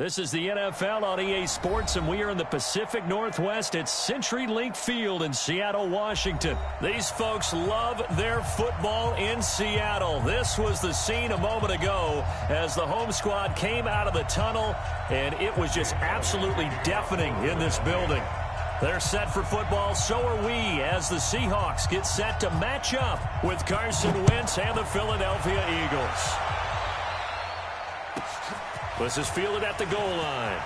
This is the NFL on EA Sports, and we are in the Pacific Northwest at CenturyLink Field in Seattle, Washington. These folks love their football in Seattle. This was the scene a moment ago as the home squad came out of the tunnel, and it was just absolutely deafening in this building. They're set for football, so are we, as the Seahawks get set to match up with Carson Wentz and the Philadelphia Eagles. This is fielded at the goal line.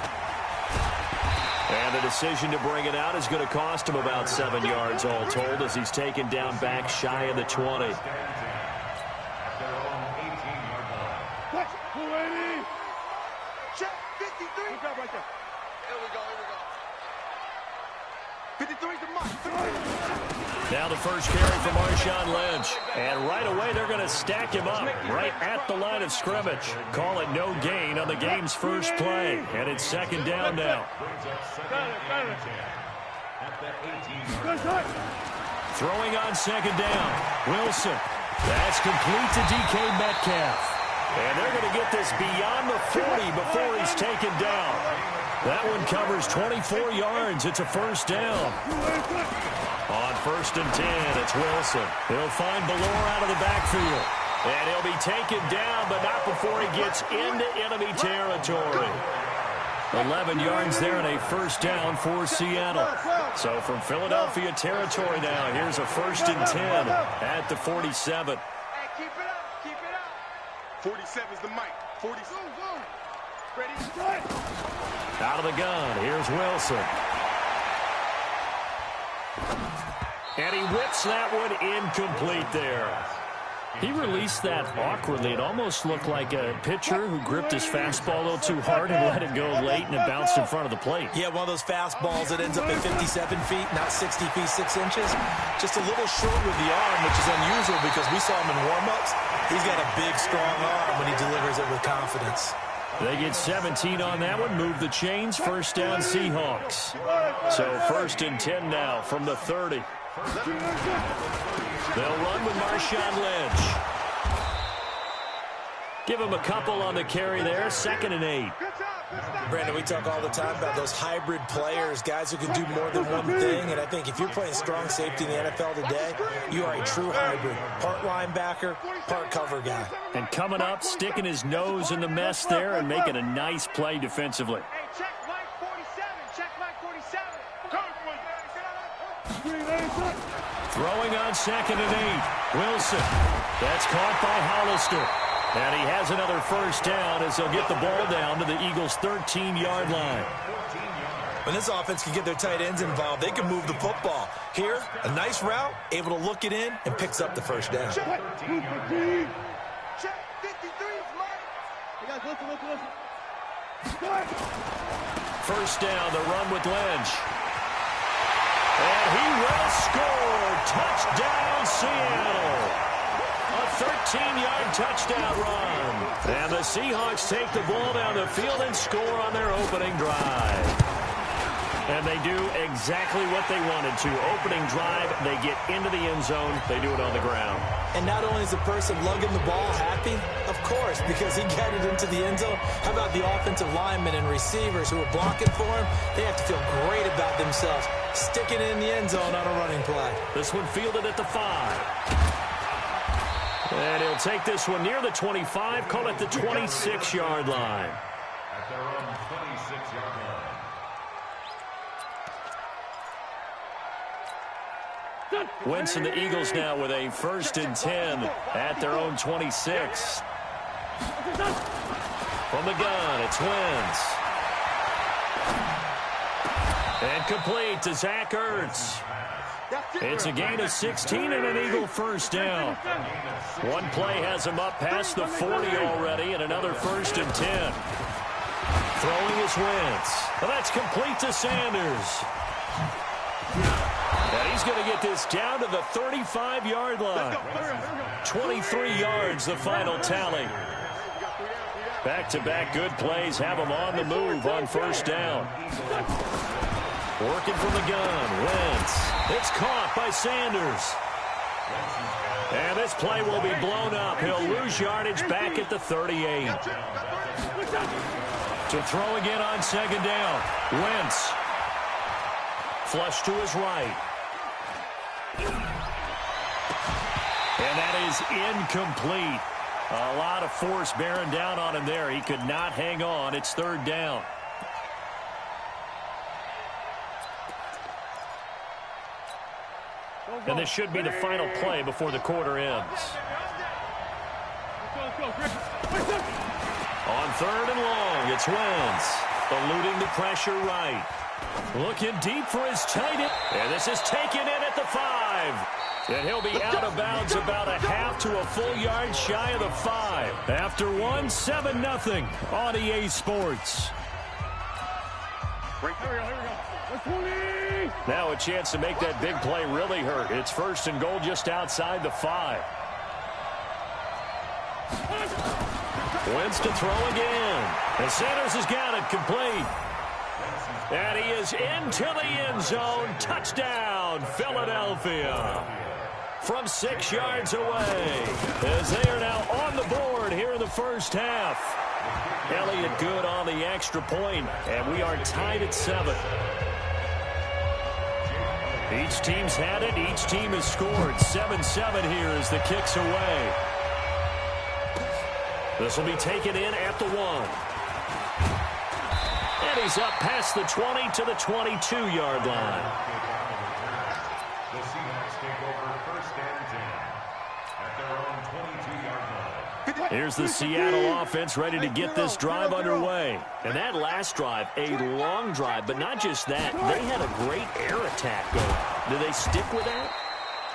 And the decision to bring it out is going to cost him about 7 yards all told as he's taken down back shy of the 20. Check 53. Look up right there. Here we go. 53's the mark. Now the first carry for Marshawn Lynch. And right away they're going to stack him up right at the line of scrimmage. Call it no gain on the game's first play. And it's second down now. Throwing on second down. Wilson. That's complete to DK Metcalf. And they're going to get this beyond the 40 before he's taken down. That one covers 24 yards. It's a first down. On first and 10, it's Wilson. He'll find Ballore out of the backfield. And he'll be taken down, but not before he gets into enemy territory. 11 yards there and a first down for Seattle. So from Philadelphia territory now, here's a first and 10 at the 47. Hey, keep it up. 47's the mic. 40. Ready? Out of the gun, here's Wilson. And he whips that one incomplete there. He released that awkwardly. It almost looked like a pitcher who gripped his fastball a little too hard and let it go late, and it bounced in front of the plate. Yeah, one of those fastballs that ends up at 57 feet, not 60 feet, 6 inches. Just a little short with the arm, which is unusual because we saw him in warm-ups. He's got a big, strong arm when he delivers it with confidence. They get 17 on that one, move the chains, first down Seahawks. So first and 10 now from the 30. They'll run with Marshawn Lynch. Give him a couple on the carry there, second and 8. Brandon, we talk all the time about those hybrid players, guys who can do more than one thing, and I think if you're playing strong safety in the NFL today, you are a true hybrid. Part linebacker, part cover guy. And coming up, sticking his nose in the mess there and making a nice play defensively. Hey, check Mike 47. Check Mike 47. Throwing on second and 8. Wilson. That's caught by Hollister. And he has another first down as they'll get the ball down to the Eagles' 13-yard line. When this offense can get their tight ends involved, they can move the football. Here, a nice route, able to look it in, and picks up the first down. Check 53's Mike. You guys listen. First down, the run with Lynch. And he will score. Touchdown, Seattle. A 13-yard touchdown run. And the Seahawks take the ball down the field and score on their opening drive. And they do exactly what they wanted to. Opening drive, they get into the end zone. They do it on the ground. And not only is the person lugging the ball happy, of course, because he got it into the end zone. How about the offensive linemen and receivers who are blocking for him? They have to feel great about themselves, sticking it in the end zone on a running play. This one fielded at the 5. And he'll take this one near the 25, call it the 26-yard line. At their own 26-yard line. Wentz and the Eagles now with a first and 10 at their own 26. From the gun, it's Wentz. And complete to Zach Ertz. It's a gain of 16 and an Eagle first down. One play has him up past the 40 already, and another first and 10. Throwing is Wentz. Well, that's complete to Sanders. And he's going to get this down to the 35-yard line. 23 yards, the final tally. Back-to-back good plays have him on the move on first down. Working from the gun, Wentz. It's caught by Sanders. And this play will be blown up. He'll lose yardage back at the 38. To throw again on second down. Wentz. Flush to his right. And that is incomplete. A lot of force bearing down on him there. He could not hang on. It's third down. And this should be the final play before the quarter ends. On third and long, it's Wentz. Eluding the pressure right. Looking deep for his tight end. And this is taken in at the 5. And he'll be out of bounds about a half to a full yard shy of the 5. After 1, 7-0 on EA Sports. Now a chance to make that big play really hurt. It's first and goal just outside the 5. Wentz to throw again. And Sanders has got it complete. And he is into the end zone. Touchdown, Philadelphia. From 6 yards away, as they are now on the board here in the first half. Elliott good on the extra point, and we are tied at 7. Each team's had it. Each team has scored. 7-7 here as the kick's away. This will be taken in at the 1. And he's up past the 20 to the 22-yard line. The Seahawks take over first and 10 at their own 22-yard line. Here's the Seattle offense ready to get this drive underway. And that last drive, a long drive, but not just that. They had a great air attack going. Do they stick with that?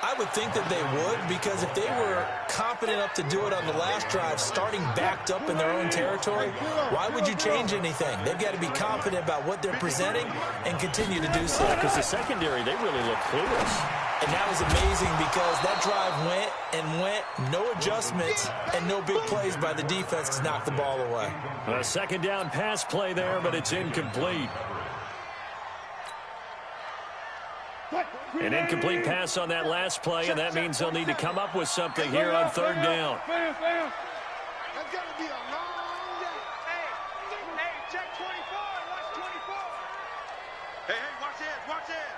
I would think that they would, because if they were competent enough to do it on the last drive, starting backed up in their own territory, why would you change anything? They've got to be confident about what they're presenting and continue to do so. Because the secondary, they really look clueless. And that was amazing because that drive went and went, no adjustments, and no big plays by the defense to knock the ball away. A second down pass play there, but it's incomplete. An incomplete pass on that last play, and that means they'll need to come up with something here on third down. That's got to be a long day. Hey, check 24 and watch 24. Hey, watch it.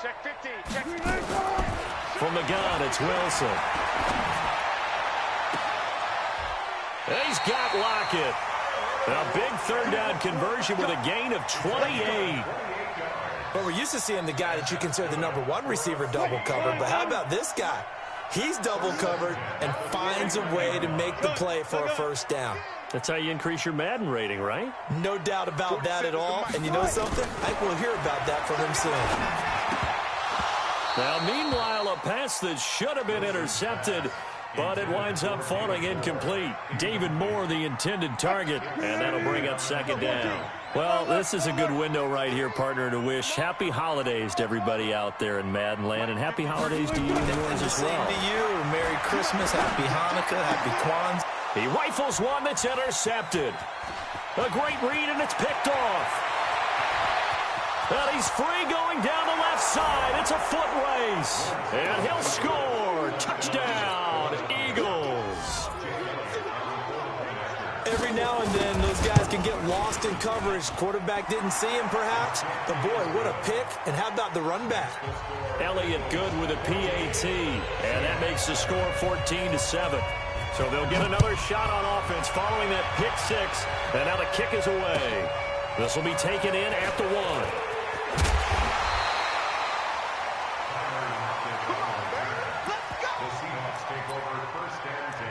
Check 15, check 15. From the gun, it's Wilson. He's got Lockett. A big third down conversion with a gain of 28. But we're used to seeing the guy that you consider the number 1 receiver double covered. But how about this guy? He's double covered and finds a way to make the play for a first down. That's how you increase your Madden rating, right? No doubt about that at all. And you know something? I think we'll hear about that from him soon. Now, meanwhile, a pass that should have been intercepted, but it winds up falling incomplete. David Moore, the intended target, and that'll bring up second down. Well, this is a good window right here, partner, to wish happy holidays to everybody out there in Madden land, and happy holidays to you and yours as well. Same to you. Merry Christmas, Happy Hanukkah, Happy Kwanzaa. He rifles one that's intercepted. A great read, and it's picked off. And he's free going down the left side. It's a foot race. And he'll score. Touchdown, Eagles. Every now and then, those guys can get lost in coverage. Quarterback didn't see him, perhaps. But, boy, what a pick. And how about the run back? Elliott good with a PAT. And that makes the score 14-7. So they'll get another shot on offense following that pick 6. And now the kick is away. This will be taken in at the 1. The Seahawks take over first and 10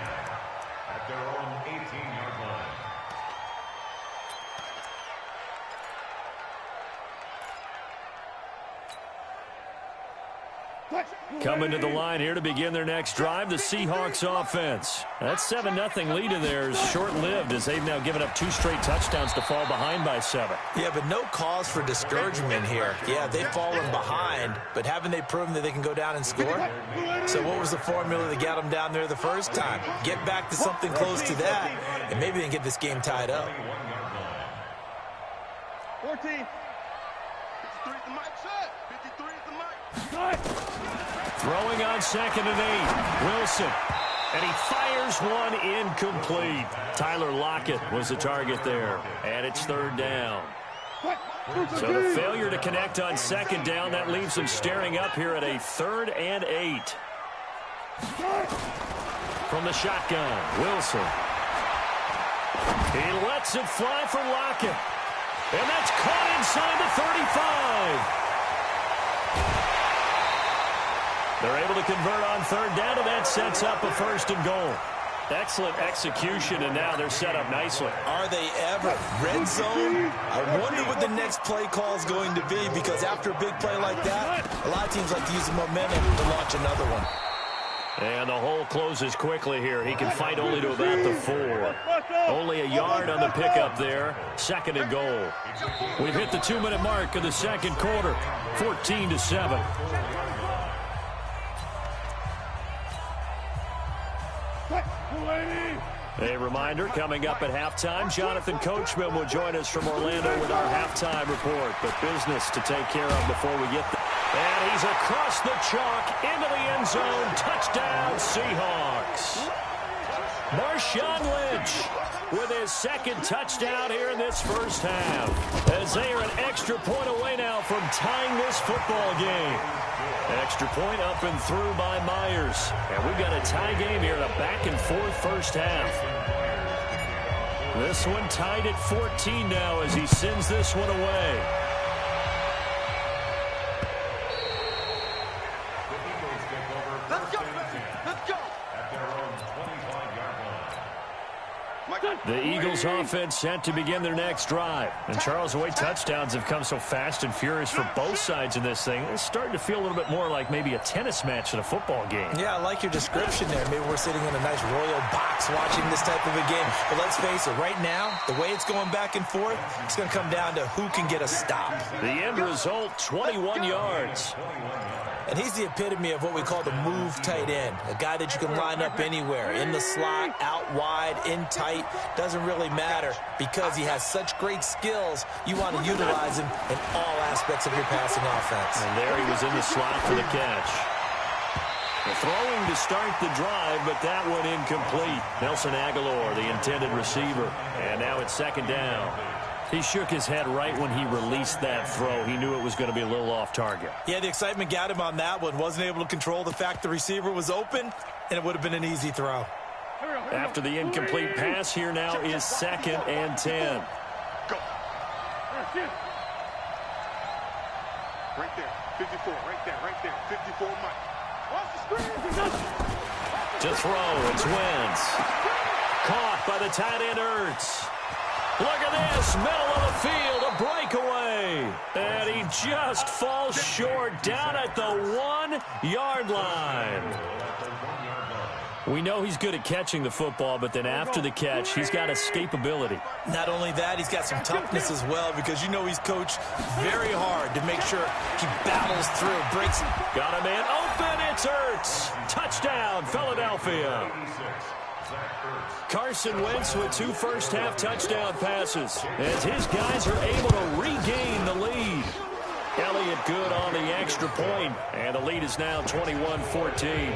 at their own 18-yard line. Coming to the line here to begin their next drive, the Seahawks offense. That 7-0 lead in there is short-lived as they've now given up 2 straight touchdowns to fall behind by 7. Yeah, but no cause for discouragement here. Yeah, they've fallen behind, but haven't they proven that they can go down and score? So what was the formula that got them down there the first time? Get back to something close to that, and maybe they can get this game tied up. 14. 53 is the mic, sir. 53 is the mic. Throwing on second and 8. Wilson. And he fires one incomplete. Tyler Lockett was the target there. And it's third down. So the failure to connect on second down, that leaves him staring up here at a 3rd and 8. From the shotgun, Wilson. He lets it fly for Lockett. And that's caught inside the 35. They're able to convert on third down, and that sets up a 1st and goal. Excellent execution, and now they're set up nicely. Are they ever? Red zone? I wonder what the next play call is going to be, because after a big play like that, a lot of teams like to use the momentum to launch another one. And the hole closes quickly here. He can fight only to about the 4. Only a yard on the pickup there. 2nd and goal. We've hit the 2-minute mark of the second quarter. 14-7. A reminder, coming up at halftime, Jonathan Coachman will join us from Orlando with our halftime report. But business to take care of before we get there. And he's across the chalk into the end zone. Touchdown, Seahawks. Marshawn Lynch with his 2nd touchdown here in this first half. As they are an extra point away now from tying this football game. Extra point up and through by Myers. And we've got a tie game here in a back-and-forth first half. This one tied at 14 now as he sends this one away. The Eagles offense set to begin their next drive. And Charles, the way touchdowns have come so fast and furious for both sides in this thing, it's starting to feel a little bit more like maybe a tennis match than a football game. Yeah, I like your description there. Maybe we're sitting in a nice royal box watching this type of a game. But let's face it, right now, the way it's going back and forth, it's going to come down to who can get a stop. The end result, 21 yards. And he's the epitome of what we call the move tight end, a guy that you can line up anywhere, in the slot, out wide, in tight, doesn't really matter because he has such great skills. You want to utilize him in all aspects of your passing offense. And there he was in the slot for the catch. The throwing to start the drive, but that one incomplete. Nelson Aguilar, the intended receiver, and now it's 2nd down. He shook his head right when he released that throw. He knew it was going to be a little off target. Yeah, the excitement got him on that one. Wasn't able to control the fact the receiver was open, and it would have been an easy throw. After the incomplete pass, here now is 2nd and 10. Go. Right there, 54, right there, 54, Mike. Watch the screen. To throw, it's Wentz. Caught by the tight end, Ertz. Look at this, middle of the field, a breakaway. And he just falls short down at the 1-yard line. We know he's good at catching the football, but then after the catch, he's got escapability. Not only that, he's got some toughness as well, because you know he's coached very hard to make sure he battles through, breaks. Got a man open, it's Ertz. Touchdown, Philadelphia. Carson Wentz with 2 first-half touchdown passes as his guys are able to regain the lead. Elliott good on the extra point, and the lead is now 21-14.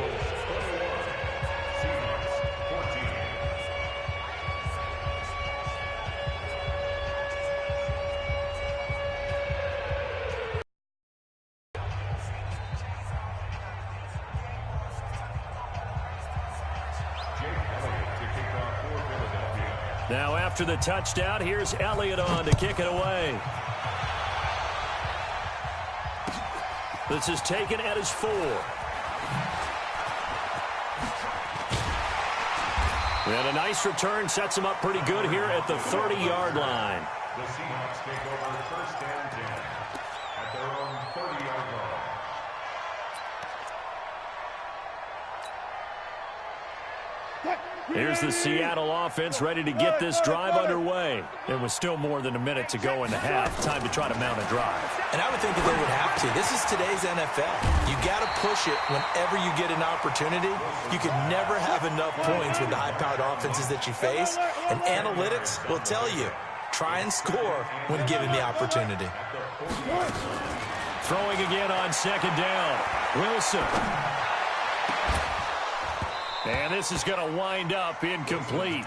Now after the touchdown, here's Elliott on to kick it away. This is taken at his 4. And a nice return sets him up pretty good here at the 30-yard line. The Seahawks take over 1st and 10 at their own 30-yard line. Here's the Seattle offense ready to get this drive underway. There was still more than a minute to go in the half. Time to try to mount a drive. And I would think that they would have to. This is today's NFL. You got to push it whenever you get an opportunity. You can never have enough points with the high-powered offenses that you face. And analytics will tell you, try and score when given the opportunity. Throwing again on 2nd down. Wilson. And this is going to wind up incomplete.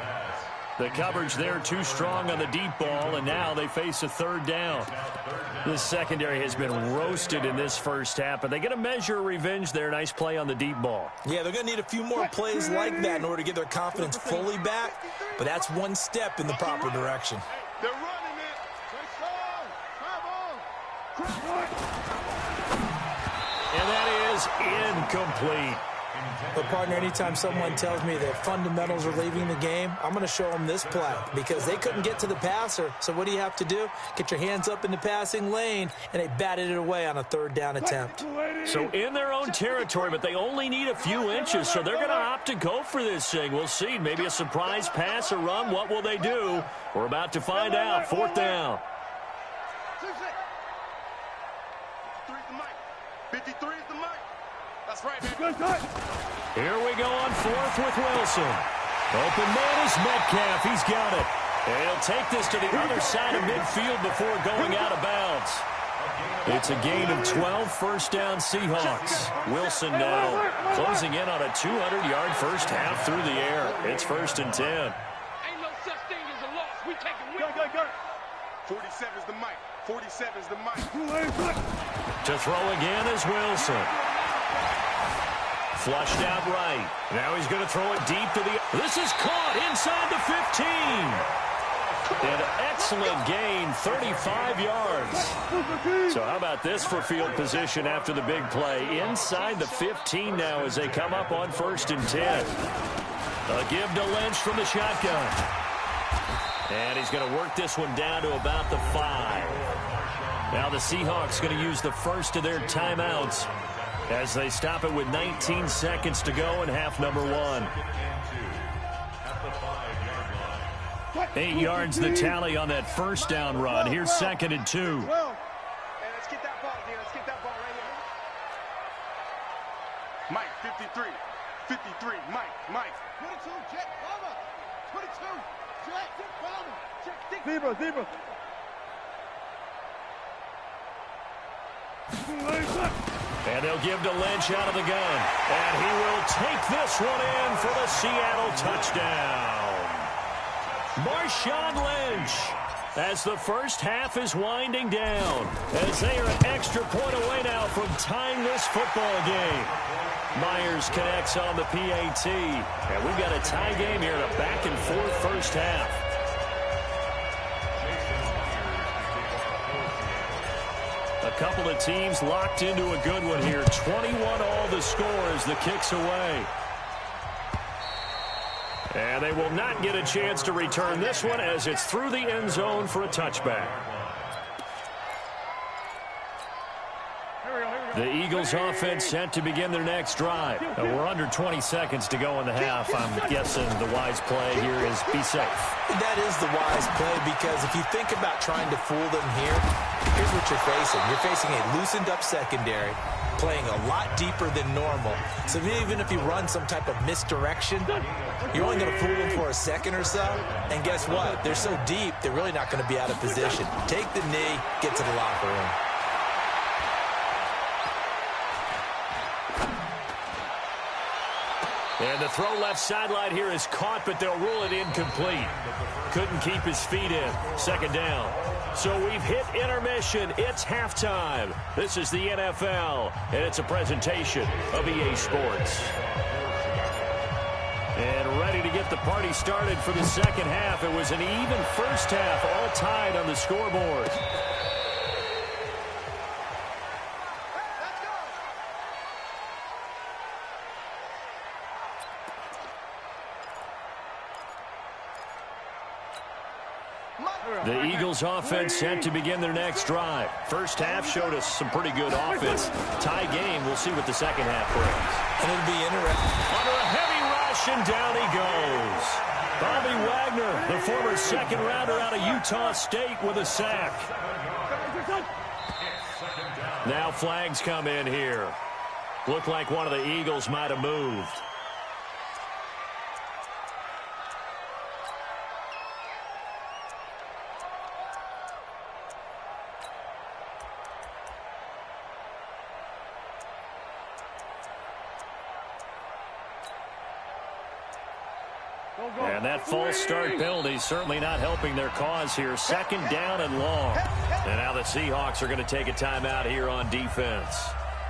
The coverage there too strong on the deep ball, and now they face a third down. This secondary has been roasted in this first half, but they get a measure of revenge there. Nice play on the deep ball. Yeah, they're going to need a few more plays like that in order to get their confidence fully back, but that's one step in the proper direction. They're running it. And that is incomplete. But, partner, anytime someone tells me that fundamentals are leaving the game, I'm going to show them this play because they couldn't get to the passer. So what do you have to do? Get your hands up in the passing lane, and they batted it away on a third down attempt. So in their own territory, but they only need a few inches, so they're going to opt to go for this thing. We'll see. Maybe a surprise pass or run. What will they do? We're about to find out. Fourth down. 53 is the mic. That's right, baby. Here we go on fourth with Wilson. Open man is Metcalf. He's got it. And he'll take this to the other side of midfield before going out of bounds. It's a gain of 12, first down Seahawks. Wilson now closing in on a 200-yard first half through the air. It's 1st and 10. Ain't no such thing as a loss. We take it with us. 47 is the mic. 47 is the mic. To throw again is Wilson. Flushed out right. Now he's going to throw it deep to the... This is caught inside the 15. An excellent gain, 35 yards. So how about this for field position after the big play? Inside the 15 now as they come up on 1st and 10. A give to Lynch from the shotgun. And he's going to work this one down to about the 5. Now the Seahawks going to use the first of their timeouts as they stop it with 19 seconds to go in half number 1. 8 yards the tally on that first down run. Here's 2nd and 2. Hey, let's get that ball, dude. Let's get that ball right here. Mike, 53. 53, Mike. 22, Jet, Bomber. 22, Jet, Bomber. Jet, Zebra. And they'll give to Lynch out of the gun. And he will take this one in for the Seattle touchdown. Marshawn Lynch, as the first half is winding down, as they are an extra point away now from tying this football game. Myers connects on the PAT. And we've got a tie game here in a back-and-forth first half. A couple of teams locked into a good one here. 21 all the score as the kick's away. And they will not get a chance to return this one as it's through the end zone for a touchback. The Eagles offense set to begin their next drive. We're under 20 seconds to go in the half. I'm guessing the wise play here is be safe. That is the wise play because if you think about trying to fool them here, here's what you're facing. You're facing a loosened up secondary, playing a lot deeper than normal. So even if you run some type of misdirection, you're only going to fool them for a second or so. And guess what? They're so deep, they're really not going to be out of position. Take the knee, get to the locker room. And the throw left sideline here is caught, but they'll rule it incomplete. Couldn't keep his feet in. 2nd down. So we've hit intermission. It's halftime. This is the NFL, and it's a presentation of EA Sports. And ready to get the party started for the second half. It was an even first half, all tied on the scoreboard. The Eagles offense set to begin their next drive. First half showed us some pretty good offense. Tie game, we'll see what the second half brings. And it'll be interesting. Under a heavy rush, and down he goes. Bobby Wagner, the former second rounder out of Utah State, with a sack. Now flags come in here. Looked like one of the Eagles might have moved. And that false start penalty certainly not helping their cause here. Second down and long. And now the Seahawks are going to take a timeout here on defense.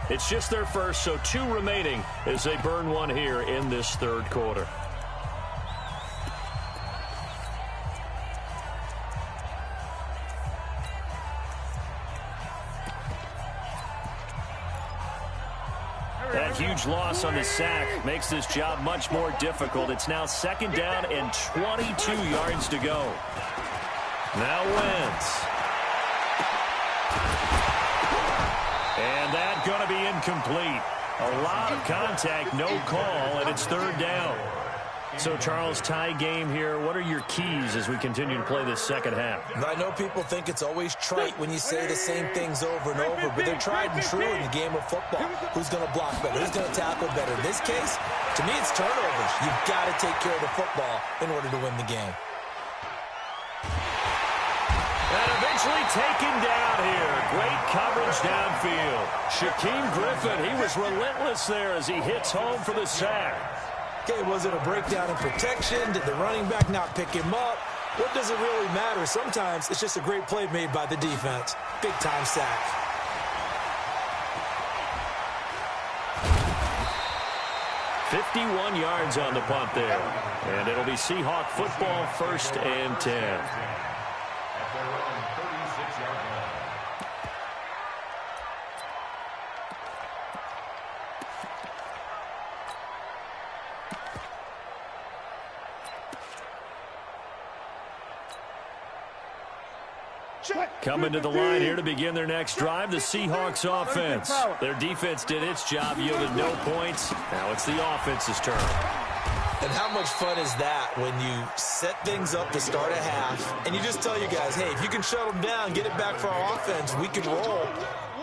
It's just their first, so 2 remaining as they burn one here in this third quarter. That huge loss on the sack makes this job much more difficult. It's now second down and 22 yards to go. Now Wentz. And that's going to be incomplete. A lot of contact, no call, and it's third down. So, Charles, tie game here. What are your keys as we continue to play this second half? I know people think it's always trite when you say the same things over and over, but they're tried and true in the game of football. Who's going to block better? Who's going to tackle better? In this case, to me, it's turnovers. You've got to take care of the football in order to win the game. And eventually taken down here. Great coverage downfield. Shaquem Griffin, he was relentless there as he hits home for the sack. Okay, was it a breakdown in protection? Did the running back not pick him up? What does it really matter? Sometimes it's just a great play made by the defense. Big-time sack. .51 yards on the punt there. And it'll be Seahawk football, 1st and 10. Coming to the line here to begin their next drive, the Seahawks offense. Their defense did its job, yielded no points. Now it's the offense's turn. And how much fun is that when you set things up to start a half, and you just tell your guys, hey, if you can shut them down, get it back for our offense, we can roll.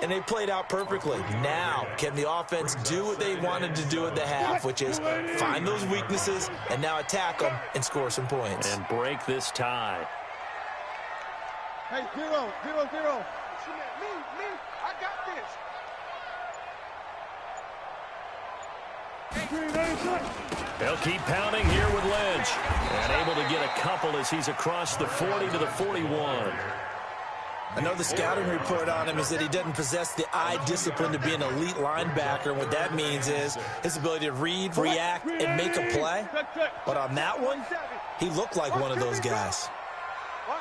And they played out perfectly. Now, can the offense do what they wanted to do at the half, which is find those weaknesses and now attack them and score some points. And break this tie. Hey, 0-0-0. Me, I got this. They'll keep pounding here with Lynch. And able to get a couple as he's across the 40 to the 41. I know the scouting report on him is that he doesn't possess the eye discipline to be an elite linebacker. And what that means is his ability to read, react, and make a play. But on that one, he looked like one of those guys.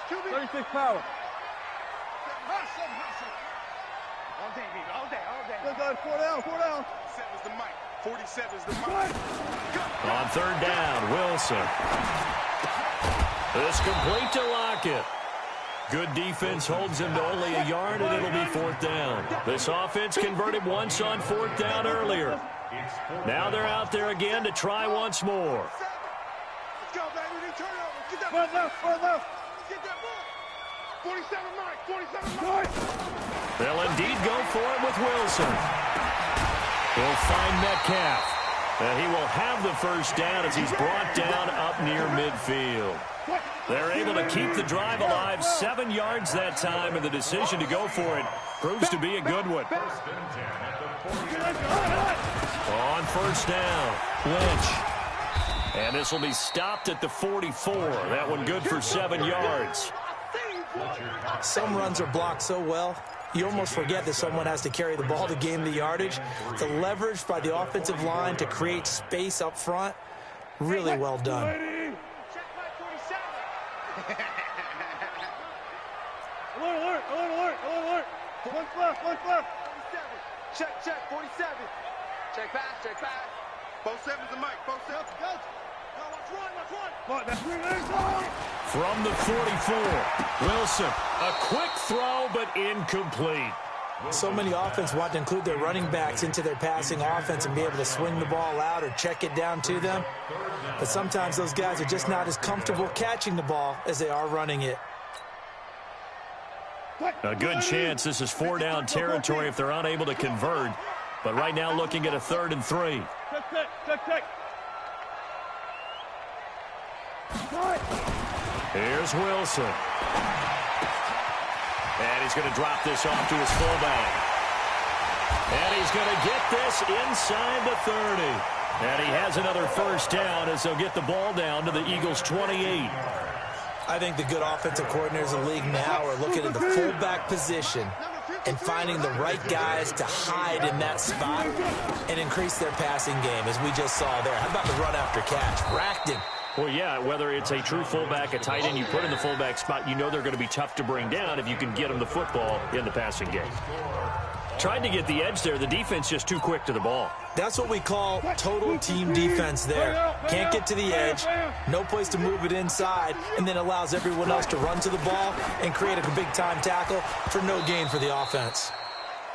36 power. All day, baby. All day. 4 down. 7's the mic. 47's the mic. On third down, Wilson. This complete to Lockett. Good defense holds him to only a yard, and it'll be 4th down. This offense converted once on 4th down earlier. Now they're out there again to try once more. Let's go, baby. Turn over. Get that left. Get that ball. 47 Mike. They'll indeed go for it with Wilson. He'll find Metcalf. And he will have the first down as he's brought down up near midfield. They're able to keep the drive alive, 7 yards that time, and the decision to go for it proves to be a good one. On first down, Lynch. And this will be stopped at the 44. That one good for 7 yards. Some runs are blocked so well, you almost forget that someone has to carry the ball to gain the yardage. The leverage by the offensive line to create space up front, really well done. Alert. One left. 47. Check, 47. Check pass. Both 7's the mic. Both 7's. Go. Watch run. From the 44, Wilson. A quick throw, but incomplete. So many offense want to include their running backs into their passing offense and be able to swing the ball out or check it down to them. But sometimes those guys are just not as comfortable catching the ball as they are running it. A good chance this is 4-down territory if they're unable to convert. But right now looking at a 3rd and 3. Check. Here's Wilson. And he's going to drop this off to his fullback. And he's going to get this inside the 30. And he has another first down as they'll get the ball down to the Eagles' 28. I think the good offensive coordinators in the league now are looking at the fullback position and finding the right guys to hide in that spot and increase their passing game, as we just saw there. How about the run after catch? Racked him. Well, yeah, whether it's a true fullback, a tight end you put in the fullback spot, you know they're going to be tough to bring down if you can get them the football in the passing game. Tried to get the edge there. The defense just too quick to the ball. That's what we call total team defense there. Can't get to the edge, no place to move it inside, and then allows everyone else to run to the ball and create a big-time tackle for no gain for the offense.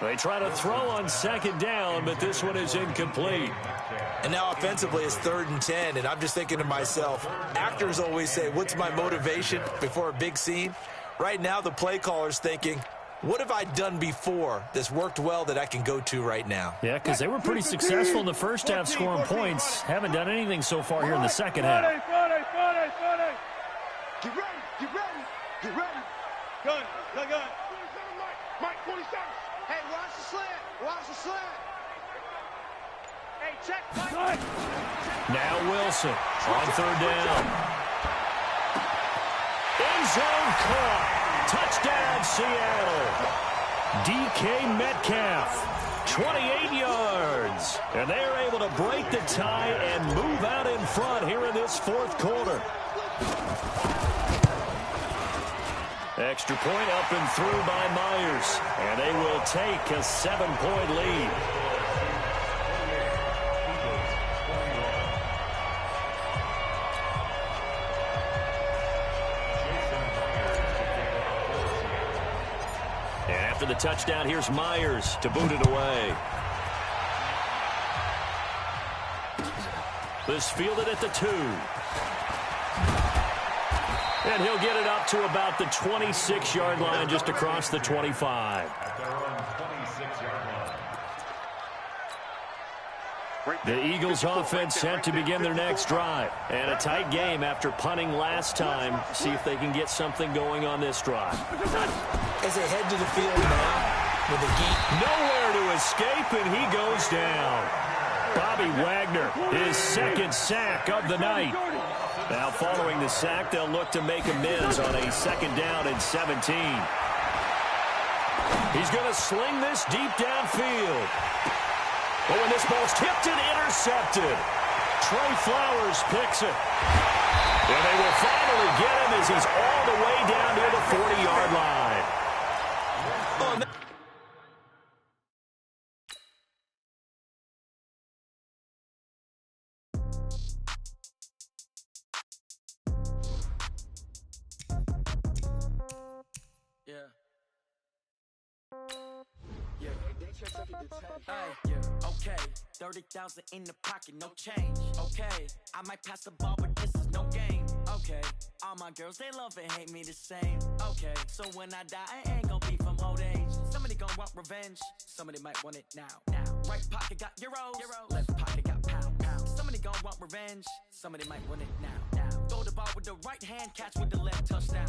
They try to throw on second down, but this one is incomplete. And now offensively it's 3rd and 10, and I'm just thinking to myself, actors always say, what's my motivation before a big scene? Right now the play caller's thinking, what have I done before that's worked well that I can go to right now? Yeah, because they were pretty successful in the first half scoring points. Haven't done anything so far here in the second half. Get ready, get ready, get ready. Gun, gun. Mike, 27. Hey, watch the slant, watch the slant. Hey, check, Mike. Now Wilson on 3rd down. End zone caught. Touchdown, Seattle. DK Metcalf, 28 yards. And they are able to break the tie and move out in front here in this 4th quarter. Extra point up and through by Myers. And they will take a 7-point lead. After the touchdown, here's Myers to boot it away. This fielded at the 2. And he'll get it up to about the 26-yard line, just across the 25. At their own 26-yard line. The Eagles offense set to begin their next drive. And a tight game after punting last time. See if they can get something going on this drive. As they head to the field now with a geek. Nowhere to escape, and he goes down. Bobby Wagner, his 2nd sack of the night. Now following the sack, they'll look to make amends on a 2nd down and 17. He's going to sling this deep downfield. Oh, and this ball's tipped and intercepted. Trey Flowers picks it. And they will finally get him as he's all the way down near the 40-yard line. Okay, 30,000 in the pocket, no change. Okay, I might pass the ball, but this is no game. Okay, all my girls, they love and hate me the same. Okay, so when I die, I ain't gonna be from old age. Somebody gonna want revenge, somebody might want it now. Right pocket got euros, left pocket got pounds. Somebody gonna want revenge, somebody might want it now. Throw the ball with the right hand, catch with the left, touchdown.